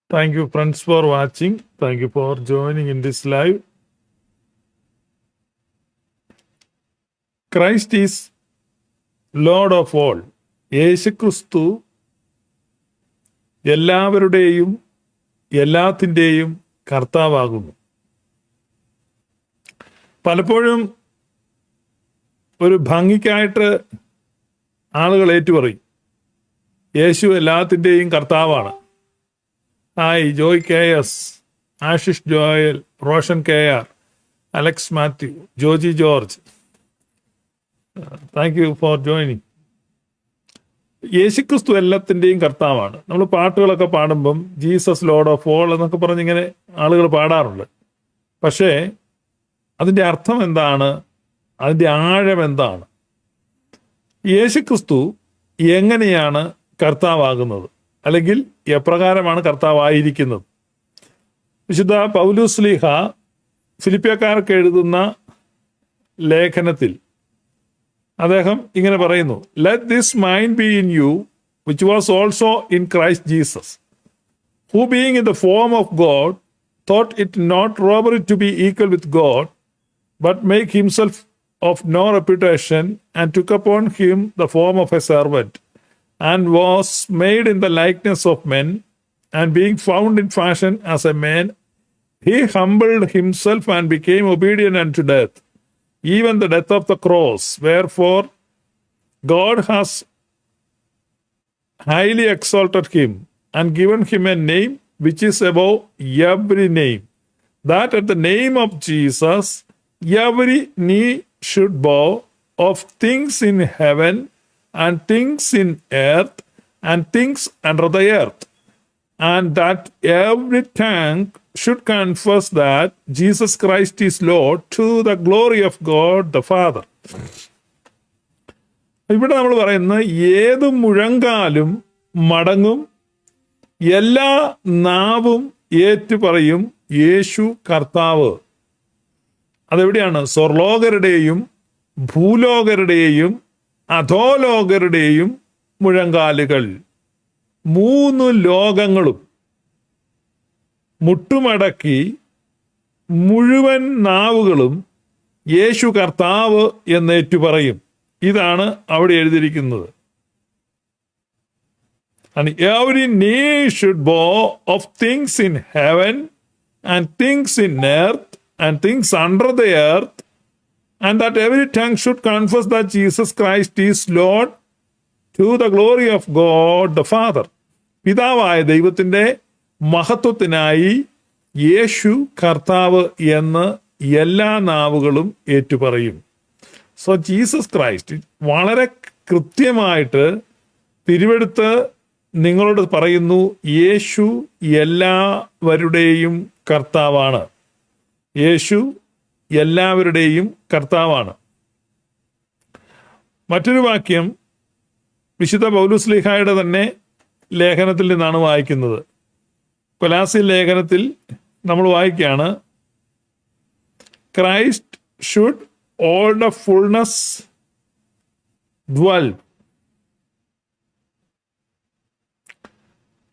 Thank you, friends, for watching. Thank you for joining in this live. Christ is Lord of all. യേശുക്രിസ്തു എല്ലാവരുടെയും എല്ലാത്തിൻ്റെയും കർത്താവാകുന്നു. പലപ്പോഴും ഒരു ഭംഗിക്കായിട്ട് ആളുകൾ ഏറ്റുപറയും, യേശു എല്ലാത്തിൻ്റെയും കർത്താവാണ്. Hi, Joy K S, Ashish Joel, Roshan K R, Alex Mathew, Joji George, thank you for joining. യേശുക്രിസ്തു എല്ലാത്തിൻ്റെയും കർത്താവാണ്. നമ്മൾ പാട്ടുകളൊക്കെ പാടുമ്പം ജീസസ് ലോർഡ് ഓഫ് ഓൾ എന്നൊക്കെ പറഞ്ഞിങ്ങനെ ആളുകൾ പാടാറുണ്ട്. പക്ഷേ അതിൻ്റെ അർത്ഥം എന്താണ്? അതിൻ്റെ ആഴം എന്താണ്? യേശുക്രിസ്തു എങ്ങനെയാണ് കർത്താവാകുന്നത്, അല്ലെങ്കിൽ എപ്രകാരമാണ് കർത്താവായിരിക്കുന്നത്? വിശുദ്ധ പൗലോസ് ശ്ലീഹ ഫിലിപ്പിയക്കാർക്ക് എഴുതുന്ന ലേഖനത്തിൽ അദ്ദേഹം ഇങ്ങനെ പറയുന്നു, let this mind be in you which was also in Christ Jesus, who being in the form of God thought it not robbery to be equal with God, but make himself of no reputation, and took upon him the form of a servant, and was made in the likeness of men, and being found in fashion as a man, he humbled himself and became obedient unto death, even the death of the cross. Wherefore God has highly exalted him, and given him a name which is above every name, that at the name of Jesus every knee should bow, of things in heaven and things in earth and things under the earth, and that every tongue should confess that Jesus Christ is Lord, to the glory of God the Father. ഇവിടെ നമ്മൾ പറയുന്നത്, ഏത് മുഴങ്കാലും മടങ്ങും, എല്ലാ നാവും ഏറ്റു പറയും, യേശു കർത്താവ്. അതെവിടെയാണ്? സ്വർലോകരുടെയും ഭൂലോകരുടെയും അധോലോകരുടെയും മുഴങ്കാലുകൾ. മൂന്ന് ലോകങ്ങളും മുട്ടുമടക്കി മുഴുവൻ നാവുകളും യേശു കർത്താവ് എന്നേറ്റു പറയും. ഇതാണ് അവിടെ എഴുതിയിരിക്കുന്നത്. And every knee should bow of things in heaven and things in earth and things under the earth, and that every tongue should confess that Jesus Christ is Lord, to the glory of God the Father. പിതാവായ ദൈവത്തിൻ്റെ മഹത്വത്തിനായി യേശു കർത്താവ് എന്ന് എല്ലാ നാവുകളും ഏറ്റുപറയും. So Jesus Christ വളരെ കൃത്യമായിട്ട് തിരുവെടുത്ത് നിങ്ങളോട് പറയുന്നു, യേശു എല്ലാവരുടെയും കർത്താവാണ്. യേശു എല്ലാവരുടെയും കർത്താവാണ്. മറ്റൊരു വാക്യം വിശുദ്ധ പൗലോസ് ശ്ലീഹായുടെ തന്നെ ലേഖനത്തിൽ നിന്നാണ് വായിക്കുന്നത്. കൊലാസ്യ ലേഖനത്തിൽ നമ്മൾ വായിക്കുകയാണ്, Christ should all the fullness dwell.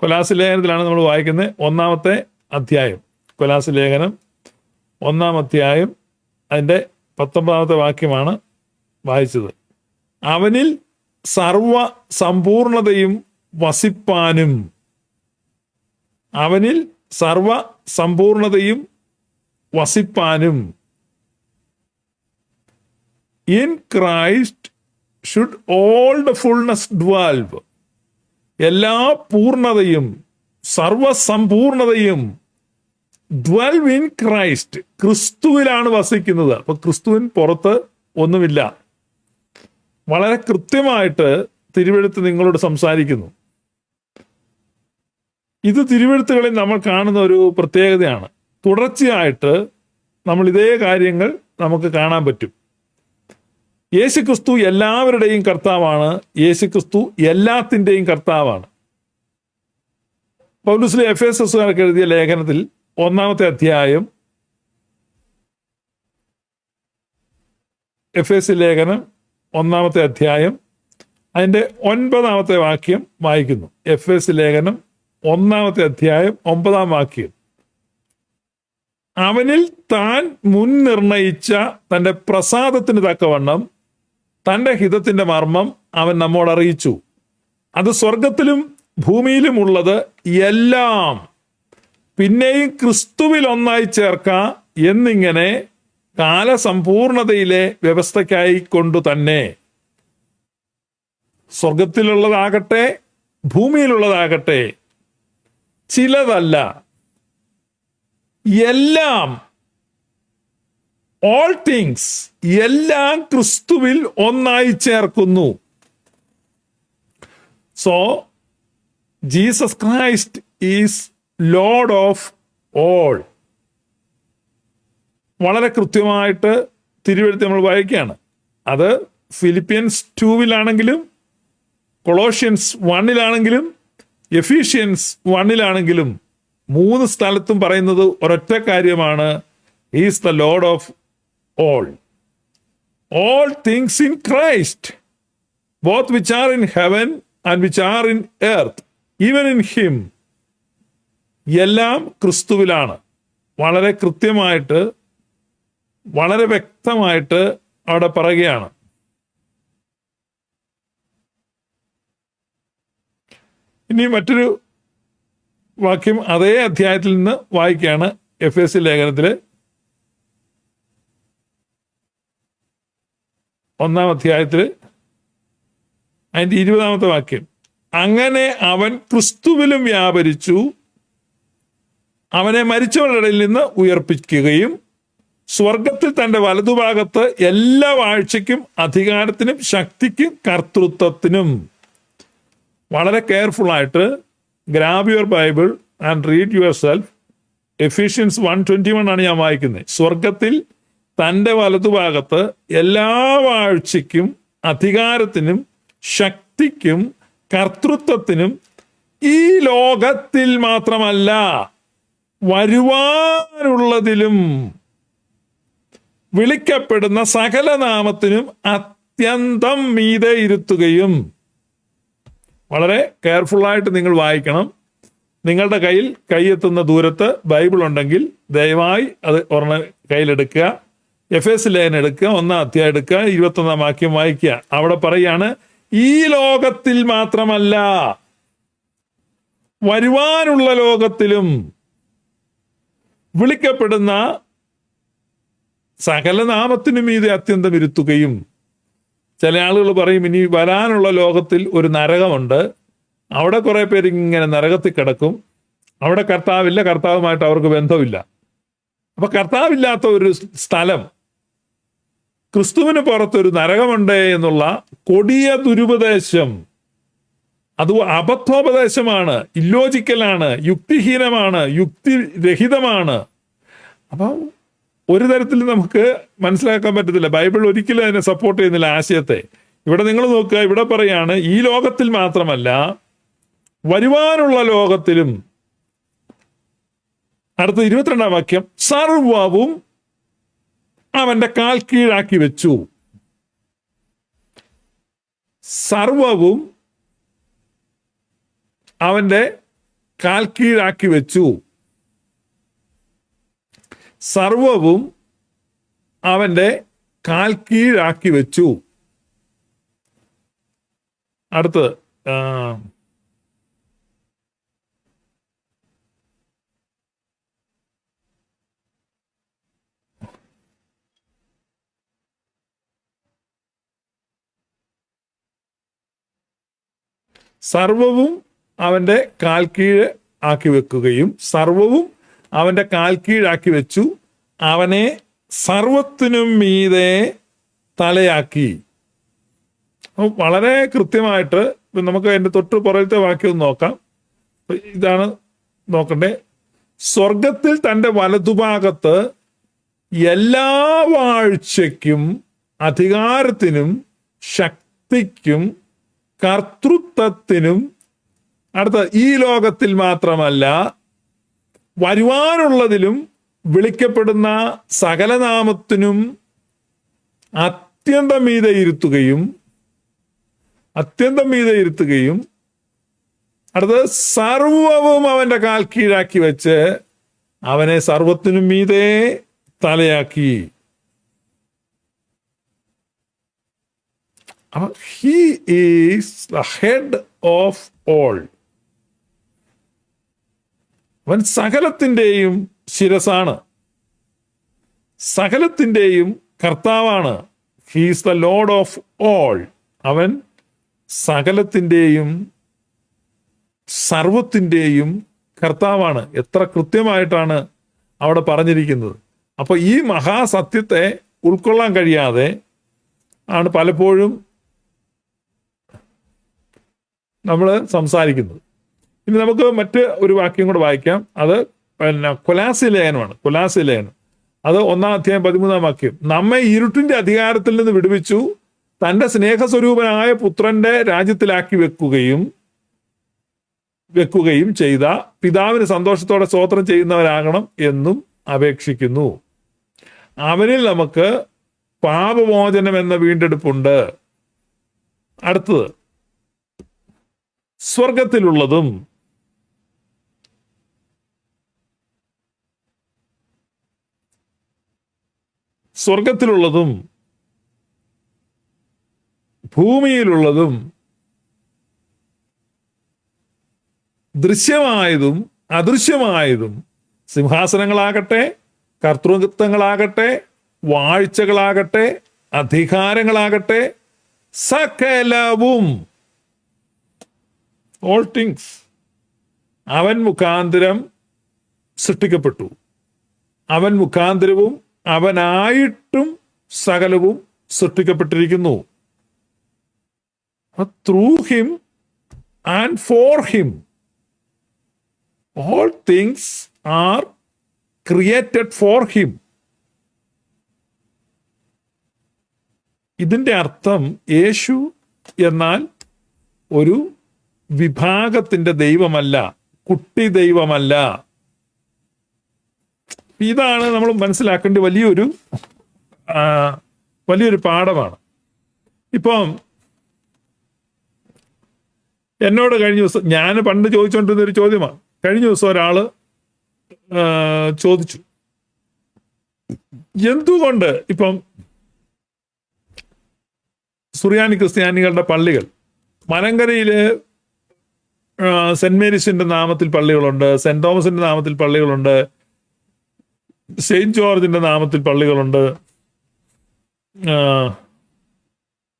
കൊലാസ്യ ലേഖനത്തിലാണ് നമ്മൾ വായിക്കുന്നത്, 1-ാമത്തെ അധ്യായം. കൊലാസ്യ ലേഖനം 1-ാം അധ്യായം അതിൻ്റെ 19-ാമത്തെ വാക്യമാണ് വായിച്ചത്. അവനിൽ സർവ സമ്പൂർണതയും വസിപ്പാനും, അവനിൽ സർവ സമ്പൂർണതയും വസിപ്പാനും, in Christ should all the fullness dwell. എല്ലാ പൂർണ്ണതയും സർവസമ്പൂർണതയും ഡ്വൽവ് ഇൻ ക്രൈസ്റ്റ്, ക്രിസ്തുവിലാണ് വസിക്കുന്നത്. അപ്പൊ ക്രിസ്തുവിൻ പുറത്ത് ഒന്നുമില്ല. വളരെ കൃത്യമായിട്ട് തിരുവെഴുത്ത് നിങ്ങളോട് സംസാരിക്കുന്നു. ഇത് തിരുവെഴുത്തുകളിൽ നമ്മൾ കാണുന്ന ഒരു പ്രത്യേകതയാണ്. തുടർച്ചയായിട്ട് നമ്മൾ ഇതേ കാര്യങ്ങൾ നമുക്ക് കാണാൻ പറ്റും. യേശുക്രിസ്തു എല്ലാവരുടെയും കർത്താവാണ്. യേശുക്രിസ്തു എല്ലാത്തിൻ്റെയും കർത്താവാണ്. പൗലോസ് എഫേസസുകാർക്ക് എഴുതിയ ലേഖനത്തിൽ 1-ാമത്തെ അധ്യായം, എഫേസ്യ ലേഖനം 1-ാമത്തെ അധ്യായം അതിൻ്റെ 9-ാമത്തെ വാക്യം വായിക്കുന്നു. എഫേസ്യ ലേഖനം 1 9 അവനിൽ താൻ മുൻ നിർണയിച്ച തൻ്റെ പ്രസാദത്തിന് തക്കവണ്ണം തൻ്റെ ഹിതത്തിന്റെ മർമ്മം അവൻ നമ്മോട് അറിയിച്ചു. അത് സ്വർഗത്തിലും ഭൂമിയിലും ഉള്ളത് എല്ലാം പിന്നെയും ക്രിസ്തുവിൽ ഒന്നായി ചേർക്ക എന്നിങ്ങനെ കാലസമ്പൂർണതയിലെ വ്യവസ്ഥയ്ക്കായി കൊണ്ടു തന്നെ. സ്വർഗത്തിലുള്ളതാകട്ടെ ഭൂമിയിലുള്ളതാകട്ടെ ചിലതല്ല, എല്ലാം, ഓൾ തിങ്സ്, എല്ലാം ക്രിസ്തുവിൽ ഒന്നായി ചേർക്കുന്നു. So Jesus Christ is Lord of all. വളരെ കൃത്യമായിട്ട് തിരുവെഴുത്ത് നമ്മൾ വായിക്കുകയാണ്. അത് ഫിലിപ്പിയൻസ് 2 കൊളോഷ്യൻസ് 1 എഫീഷ്യൻസ് 1 3 സ്ഥലത്തും പറയുന്നത് ഒരൊറ്റ കാര്യമാണ്: is the lord of all. All things in Christ, both which are in heaven and which are in earth, even in him. എല്ലാം ക്രിസ്തുവിലാണ്. വളരെ കൃത്യമായിട്ട്, വളരെ വ്യക്തമായിട്ട് അവിടെ പറയുകയാണ്. ഇനി മറ്റൊരു വാക്യം അതേ അധ്യായത്തിൽ നിന്ന് വായിക്കുകയാണ്. എഫേസ്യ ലേഖനത്തില് 1 അതിന്റെ 20 വാക്യം. അങ്ങനെ അവൻ ക്രിസ്തുവിലും വ്യാപരിച്ചു, അവനെ മരിച്ചവരുടെ ഇടയിൽ നിന്ന് ഉയർപ്പിക്കുകയും സ്വർഗത്തിൽ തന്റെ വലതുഭാഗത്ത് എല്ലാ വാഴ്ചയ്ക്കും അധികാരത്തിനും ശക്തിക്കും കർത്തൃത്വത്തിനും. വളരെ കെയർഫുൾ ആയിട്ട് grab your Bible and read your self. Ephesians 1:21 ഞാൻ വായിക്കുന്നത്. സ്വർഗത്തിൽ തൻ്റെ വലതുഭാഗത്ത് എല്ലാ വാഴ്ചയ്ക്കും അധികാരത്തിനും ശക്തിക്കും കർത്തൃത്വത്തിനും ഈ ലോകത്തിൽ മാത്രമല്ല വരുവാനുള്ളതിലും വിളിക്കപ്പെടുന്ന സകല നാമത്തിനും അത്യന്തം മീതെ ഇരുത്തുകയും. വളരെ കെയർഫുള്ളായിട്ട് നിങ്ങൾ വായിക്കണം. നിങ്ങളുടെ കയ്യിൽ കൈയെത്തുന്ന ദൂരത്ത് ബൈബിൾ ഉണ്ടെങ്കിൽ ദയവായി അത് ഒരെണ്ണം കയ്യിലെടുക്കുക. എഫേസ്യ ലേഖനം എടുക്കുക, 1 എടുക്കുക, 21 വാക്യം വായിക്കുക. അവിടെ പറയാണ്, ഈ ലോകത്തിൽ മാത്രമല്ല വരുവാനുള്ള ലോകത്തിലും വിളിക്കപ്പെടുന്ന സകല നാമത്തിനും മീതെ അത്യന്തം ഇരുത്തുകയും. ചില ആളുകൾ പറയും, ഇനി വരാനുള്ള ലോകത്തിൽ ഒരു നരകമുണ്ട്, അവിടെ കുറെ പേര് ഇങ്ങനെ നരകത്തിൽ കിടക്കും, അവിടെ കർത്താവില്ല, കർത്താവുമായിട്ട് അവർക്ക് ബന്ധമില്ല. അപ്പൊ കർത്താവില്ലാത്ത ഒരു സ്ഥലം, ക്രിസ്തുവിന് പുറത്തൊരു നരകമുണ്ട് എന്നുള്ള കൊടിയ ദുരുപദേശം, അത് അബദ്ധോപദേശമാണ്, ഇല്ലോജിക്കലാണ്, യുക്തിഹീനമാണ്, യുക്തിരഹിതമാണ്. അപ്പം ഒരു തരത്തിൽ നമുക്ക് മനസ്സിലാക്കാൻ പറ്റത്തില്ല. ബൈബിൾ ഒരിക്കലും അതിനെ സപ്പോർട്ട് ചെയ്യുന്നില്ല ആശയത്തെ. ഇവിടെ നിങ്ങൾ നോക്കുക, ഇവിടെ പറയാണ് ഈ ലോകത്തിൽ മാത്രമല്ല വരുവാനുള്ള ലോകത്തിലും. അടുത്ത 22 വാക്യം, സർവവും അവന്റെ കാൽ കീഴാക്കി വെച്ചു. സർവവും അവന്റെ കാൽ കീഴാക്കി വെച്ചു. സർവവും അവന്റെ കാൽ കീഴാക്കി വെച്ചു. അടുത്ത് സർവവും അവന്റെ കാൽ കീഴ് ആക്കി വെക്കുകയും സർവവും അവന്റെ കാൽ കീഴാക്കി വെച്ചു, അവനെ സർവത്തിനും മീതെ തലയാക്കി. വളരെ കൃത്യമായിട്ട് നമുക്ക് അതിന്റെ തൊട്ട് പുറത്തെ വാക്യം നോക്കാം. ഇതാണ് നോക്കണ്ടേ. സ്വർഗത്തിൽ തൻ്റെ വലതുഭാഗത്ത് എല്ലാ വാഴ്ചയ്ക്കും അധികാരത്തിനും ശക്തിക്കും കർത്തൃത്വത്തിനും, അടുത്ത ഈ ലോകത്തിൽ മാത്രമല്ല വരുവാനുള്ളതിലും വിളിക്കപ്പെടുന്ന സകലനാമത്തിനും അത്യന്തം മീതെ ഇരുത്തുകയും അടുത്തത് സർവവും അവന്റെ കാൽ കീഴാക്കി വെച്ച് അവനെ സർവത്തിനും മീതെ തലയാക്കി. He is the head of all. അവൻ സകലത്തിൻ്റെയും ശിരസാണ്, സകലത്തിൻ്റെയും കർത്താവാണ്. He is the lord of all. അവൻ സകലത്തിൻ്റെയും സർവത്തിൻ്റെയും കർത്താവാണ്. എത്ര കൃത്യമായിട്ടാണ് അവിടെ പറഞ്ഞിരിക്കുന്നത്. അപ്പോൾ ഈ മഹാസത്യത്തെ ഉൾക്കൊള്ളാൻ കഴിയാതെ ആണ് പലപ്പോഴും നമ്മൾ സംസാരിക്കുന്നത്. ഇനി നമുക്ക് മറ്റ് ഒരു വാക്യം കൂടെ വായിക്കാം. അത് കൊലാസ്യ ലേഖനമാണ്. കൊലാസ്യ ലേഖനം അത് 1-ാം അധ്യായം 13-ാം വാക്യം. നമ്മെ ഇരുട്ടിന്റെ അധികാരത്തിൽ നിന്ന് വിടുവിച്ചു തന്റെ സ്നേഹസ്വരൂപനായ പുത്രന്റെ രാജ്യത്തിലാക്കി വെക്കുകയും ചെയ്ത പിതാവിന് സന്തോഷത്തോടെ സ്തോത്രം ചെയ്യുന്നവരാകണം എന്നും അപേക്ഷിക്കുന്നു. അവനിൽ നമുക്ക് പാപമോചനം എന്ന വീണ്ടെടുപ്പുണ്ട്. അടുത്തത് സ്വർഗത്തിലുള്ളതും ഭൂമിയിലുള്ളതും ദൃശ്യമായതും അദൃശ്യമായതും, സിംഹാസനങ്ങളാകട്ടെ, കർത്തൃത്വങ്ങളാകട്ടെ, വാഴ്ചകളാകട്ടെ, അധികാരങ്ങളാകട്ടെ, സകലവും, ഓൾ തിങ്സ്, അവൻ മുഖാന്തരം സൃഷ്ടിക്കപ്പെട്ടു. അവൻ മുഖാന്തരവും അവനായിട്ടും സകലവും സൃഷ്ടിക്കപ്പെട്ടിരിക്കുന്നു. Through him and for him all things are created for him. ഇതിന്റെ അർത്ഥം യേശു എന്നാൽ ഒരു വിഭാഗത്തിന്റെ ദൈവമല്ല, കുട്ടി ദൈവമല്ല. ഇതാണ് നമ്മൾ മനസ്സിലാക്കേണ്ട വലിയൊരു പാഠമാണ്. ഇപ്പം എന്നോട് കഴിഞ്ഞ ദിവസം, ഞാൻ പണ്ട് ചോദിച്ചുകൊണ്ടിരുന്നൊരു ചോദ്യമാണ്. കഴിഞ്ഞ ദിവസം ഒരാള് ചോദിച്ചു, എന്തുകൊണ്ട് ഇപ്പം സുറിയാനി ക്രിസ്ത്യാനികളുടെ പള്ളികൾ, മലങ്കരയില് സെന്റ് മേരീസിന്റെ നാമത്തിൽ പള്ളികളുണ്ട്, സെന്റ് തോമസിന്റെ നാമത്തിൽ പള്ളികളുണ്ട്, സെയിന്റ് ജോർജിന്റെ നാമത്തിൽ പള്ളികളുണ്ട്,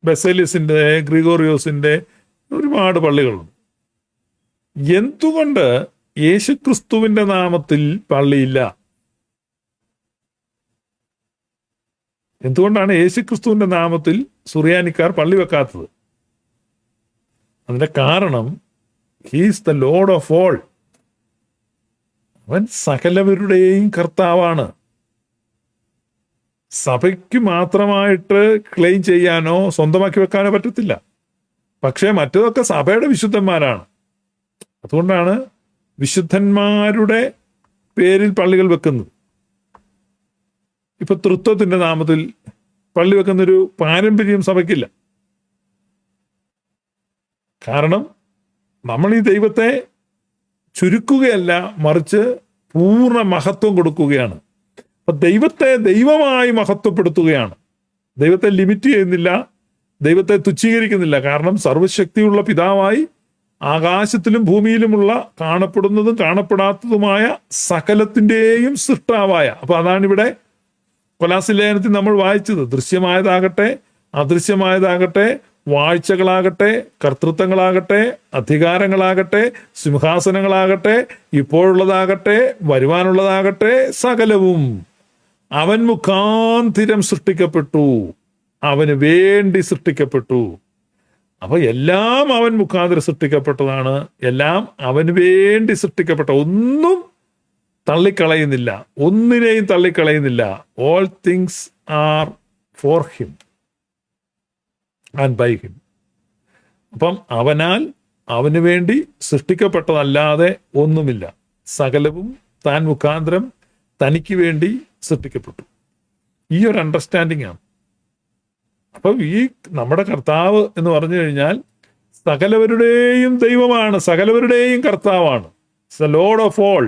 ബെസേലിയസിന്റെ, ഗ്രിഗോറിയോസിന്റെ ഒരുപാട് പള്ളികളുണ്ട്. എന്തുകൊണ്ട് യേശുക്രിസ്തുവിന്റെ നാമത്തിൽ പള്ളിയില്ല? എന്തുകൊണ്ടാണ് യേശുക്രിസ്തുവിന്റെ നാമത്തിൽ സുറിയാനിക്കാർ പള്ളി വെക്കാത്തത്? അതിന്റെ കാരണം, he's the lord of all. അവൻ സകലവരുടെയും കർത്താവാണ്. സഭയ്ക്ക് മാത്രമായിട്ട് ക്ലെയിം ചെയ്യാനോ സ്വന്തമാക്കി വെക്കാനോ പറ്റത്തില്ല. പക്ഷേ മറ്റതൊക്കെ സഭയുടെ വിശുദ്ധന്മാരാണ്. അതുകൊണ്ടാണ് വിശുദ്ധന്മാരുടെ പേരിൽ പള്ളികൾ വെക്കുന്നത്. ഇപ്പൊ തൃത്വത്തിന്റെ നാമത്തിൽ പള്ളി വെക്കുന്നൊരു പാരമ്പര്യം സഭയ്ക്കില്ല. കാരണം നമ്മൾ ഈ ദൈവത്തെ ചുരുക്കുകയല്ല, മറിച്ച് പൂർണ്ണ മഹത്വം കൊടുക്കുകയാണ്. അപ്പൊ ദൈവത്തെ ദൈവമായി മഹത്വപ്പെടുത്തുകയാണ്. ദൈവത്തെ ലിമിറ്റ് ചെയ്യുന്നില്ല, ദൈവത്തെ തുച്ഛീകരിക്കുന്നില്ല. കാരണം സർവശക്തിയുള്ള പിതാവായി ആകാശത്തിലും ഭൂമിയിലുമുള്ള കാണപ്പെടുന്നതും കാണപ്പെടാത്തതുമായ സകലത്തിൻ്റെയും സൃഷ്ടാവായ, അപ്പൊ അതാണ് ഇവിടെ കൊലാസ്യ ലേഖനത്തിൽ നമ്മൾ വായിച്ചത്. ദൃശ്യമായതാകട്ടെ, അദൃശ്യമായതാകട്ടെ, വാഴ്ചകളാകട്ടെ, കർത്തൃത്വങ്ങളാകട്ടെ, അധികാരങ്ങളാകട്ടെ, സിംഹാസനങ്ങളാകട്ടെ, ഇപ്പോഴുള്ളതാകട്ടെ, വരുവാനുള്ളതാകട്ടെ, സകലവും അവൻ മുഖാന്തിരം സൃഷ്ടിക്കപ്പെട്ടു, അവന് വേണ്ടി സൃഷ്ടിക്കപ്പെട്ടു. അപ്പൊ എല്ലാം അവൻ മുഖാന്തരം സൃഷ്ടിക്കപ്പെട്ടതാണ്, എല്ലാം അവന് വേണ്ടി സൃഷ്ടിക്കപ്പെട്ട. ഒന്നും തള്ളിക്കളയുന്നില്ല, ഒന്നിനെയും തള്ളിക്കളയുന്നില്ല. All things are for him and by him. അപ്പം അവനാൽ അവന് വേണ്ടി സൃഷ്ടിക്കപ്പെട്ടതല്ലാതെ ഒന്നുമില്ല. സകലവും താൻ മുഖാന്തരം തനിക്ക് വേണ്ടി സൃഷ്ടിക്കപ്പെട്ടു. ഈ ഒരു അണ്ടർസ്റ്റാൻഡിങ് ആണ്. അപ്പം ഈ നമ്മുടെ കർത്താവ് എന്ന് പറഞ്ഞു കഴിഞ്ഞാൽ സകലവരുടെയും ദൈവമാണ്, സകലവരുടെയും കർത്താവാണ്. The lord of all.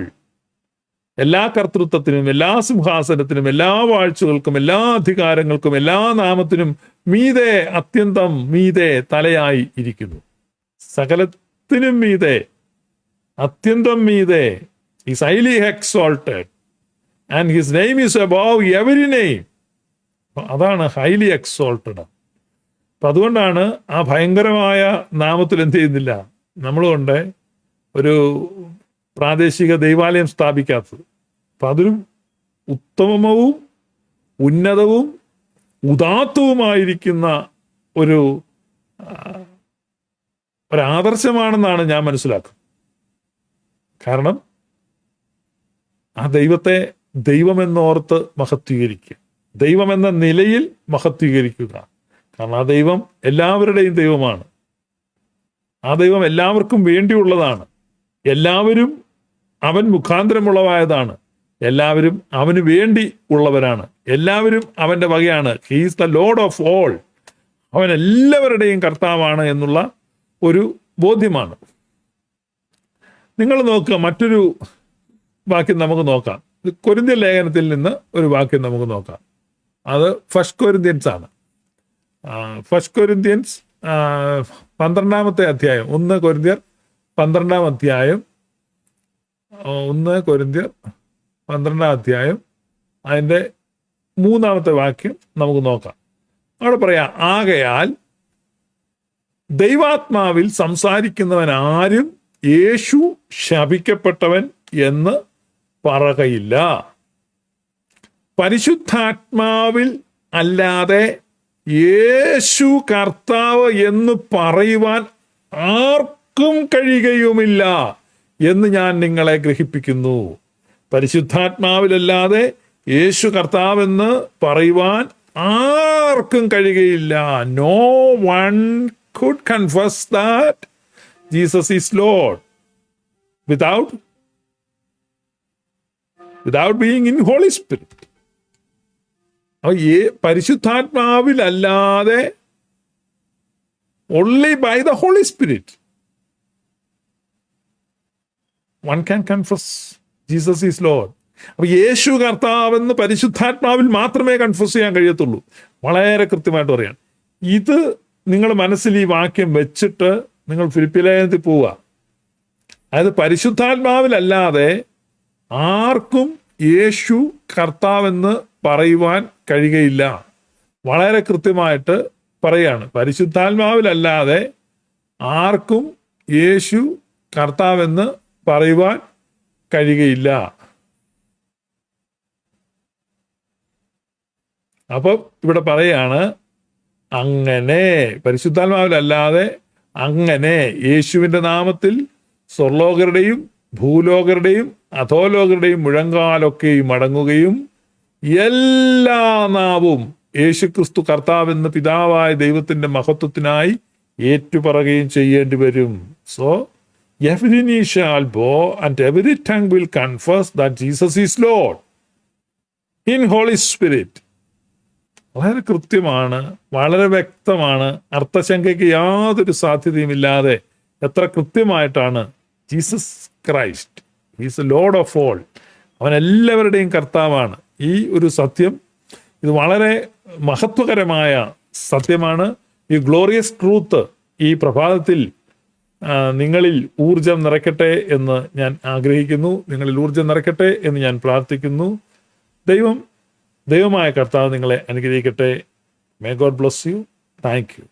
എല്ലാ കർത്തൃത്വത്തിനും, എല്ലാ സിംഹാസനത്തിനും, എല്ലാ വാഴ്ചകൾക്കും, എല്ലാ അധികാരങ്ങൾക്കും, എല്ലാ നാമത്തിനും മീതെ, അത്യന്തം മീതെ തലയായി ഇരിക്കുന്നു. സകലത്തിനും മീതെ, അത്യന്തം മീതെ. Is highly exalted and his name is above every name. അതാണ് ഹൈലി എക്സോൾട്ടഡ്. അപ്പൊ അതുകൊണ്ടാണ് ആ ഭയങ്കരമായ നാമത്തിൽ എന്ത് ചെയ്യുന്നില്ല, നമ്മളുകൊണ്ട് ഒരു പ്രാദേശിക ദൈവാലയം സ്ഥാപിക്കാത്തത്. അപ്പൊ അതൊരു ഉത്തമവും ഉന്നതവും ഉദാത്തവുമായിരിക്കുന്ന ഒരാദർശമാണെന്നാണ് ഞാൻ മനസ്സിലാക്കുന്നത്. കാരണം ആ ദൈവത്തെ ദൈവമെന്നോർത്ത് മഹത്വീകരിക്കുക, ദൈവമെന്ന നിലയിൽ മഹത്വീകരിക്കുക. കാരണം ആ ദൈവം എല്ലാവരുടെയും ദൈവമാണ്. ആ ദൈവം എല്ലാവർക്കും വേണ്ടിയുള്ളതാണ്. എല്ലാവരും അവൻ മുഖാന്തരമുള്ളവായതാണ്. എല്ലാവരും അവന് വേണ്ടി ഉള്ളവരാണ്. എല്ലാവരും അവൻ്റെ വകയാണ്. He is the lord of all. അവൻ എല്ലാവരുടെയും കർത്താവാണ് എന്നുള്ള ഒരു ബോധ്യമാണ്. നിങ്ങൾ നോക്കുക, മറ്റൊരു വാക്യം നമുക്ക് നോക്കാം. കൊരിന്ത്യൻ ലേഖനത്തിൽ നിന്ന് ഒരു വാക്യം നമുക്ക് നോക്കാം. അത് ഫസ്റ്റ് കൊരിന്ത്യൻസ് ആണ്. ഫസ്റ്റ് കൊരിന്ത്യൻസ് 12-ാമത്തെ അധ്യായം, 1 കൊരിന്ത്യർ 12-ാം അധ്യായം, 1 കൊരിന്ത്യർ 12-ാം അധ്യായം, അതിൻ്റെ 3-ാമത്തെ വാക്യം നമുക്ക് നോക്കാം. അവിടെ പറയാം, ആകയാൽ ദൈവാത്മാവിൽ സംസാരിക്കുന്നവൻ ആരും യേശു ശപിക്കപ്പെട്ടവൻ എന്ന് പറകയില്ല. പരിശുദ്ധാത്മാവിൽ അല്ലാതെ യേശു കർത്താവ് എന്ന് പറയുവാൻ ആർക്കും കഴിയുകയുമില്ല എന്ന് ഞാൻ നിങ്ങളെ ഗ്രഹിപ്പിക്കുന്നു. പരിശുദ്ധാത്മാവിലല്ലാതെ യേശു കർത്താവെന്ന് പറയുവാൻ ആർക്കും കഴിയുകയില്ല. No one could confess that Jesus is Lord without being in Holy Spirit. പരിശുദ്ധാത്മാവിലല്ലാതെ only by the Holy Spirit one can confess Jesus is Lord. അപ്പൊ യേശു കർത്താവെന്ന് പരിശുദ്ധാത്മാവിൽ മാത്രമേ കൺഫസ് ചെയ്യാൻ കഴിയത്തുള്ളൂ. വളരെ കൃത്യമായിട്ട് പറയാം. ഇത് നിങ്ങൾ മനസ്സിൽ ഈ വാക്യം വെച്ചിട്ട് നിങ്ങൾ ഫിലിപ്പി ലേഖനത്തിൽ പോവുക. അതായത് പരിശുദ്ധാത്മാവിലല്ലാതെ ആർക്കും യേശു കർത്താവെന്ന് പറയുവാൻ കഴിയുകയില്ല. വളരെ കൃത്യമായിട്ട് പറയാണ്, പരിശുദ്ധാത്മാവിലല്ലാതെ ആർക്കും യേശു കർത്താവെന്ന് പറയുവാൻ കഴിയുകയില്ല. അപ്പം ഇവിടെ പറയാണ്, അങ്ങനെ പരിശുദ്ധാത്മാവിലല്ലാതെ അങ്ങനെ യേശുവിൻ്റെ നാമത്തിൽ സ്വർലോകരുടെയും ഭൂലോകരുടെയും അധോലോകരുടെയും മുഴങ്കാലൊക്കെയും അടങ്ങുകയും എല്ലാ നാവും യേശുക്രിസ്തു കർത്താവെന്ന് പിതാവായ ദൈവത്തിൻ്റെ മഹത്വത്തിനായി ഏറ്റുപറയുകയും ചെയ്യേണ്ടി വരും. So every knee shall bow and every tongue will confess that Jesus is Lord in Holy Spirit. വളരെ കൃത്യമാണ്, വളരെ വ്യക്തമാണ്, അർത്ഥശങ്കയ്ക്ക് യാതൊരു സാധ്യതയുമില്ലാതെ എത്ര കൃത്യമായിട്ടാണ് Jesus Christ is a lord of all, അവൻ എല്ലാവരുടെയും കർത്താവാണ്. ഈ ഒരു സത്യം, ഇത് വളരെ മഹത്വകരമായ സത്യമാണ്. ഈ ഗ്ലോറിയസ് ട്രൂത്ത് ഈ പ്രഭാതത്തിൽ നിങ്ങളിൽ ഊർജം നിറയ്ക്കട്ടെ എന്ന് ഞാൻ ആഗ്രഹിക്കുന്നു. നിങ്ങളിൽ ഊർജം നിറയ്ക്കട്ടെ എന്ന് ഞാൻ പ്രാർത്ഥിക്കുന്നു. ദൈവമായ കർത്താവ് നിങ്ങളെ അനുഗ്രഹിക്കട്ടെ. May God bless you. Thank you.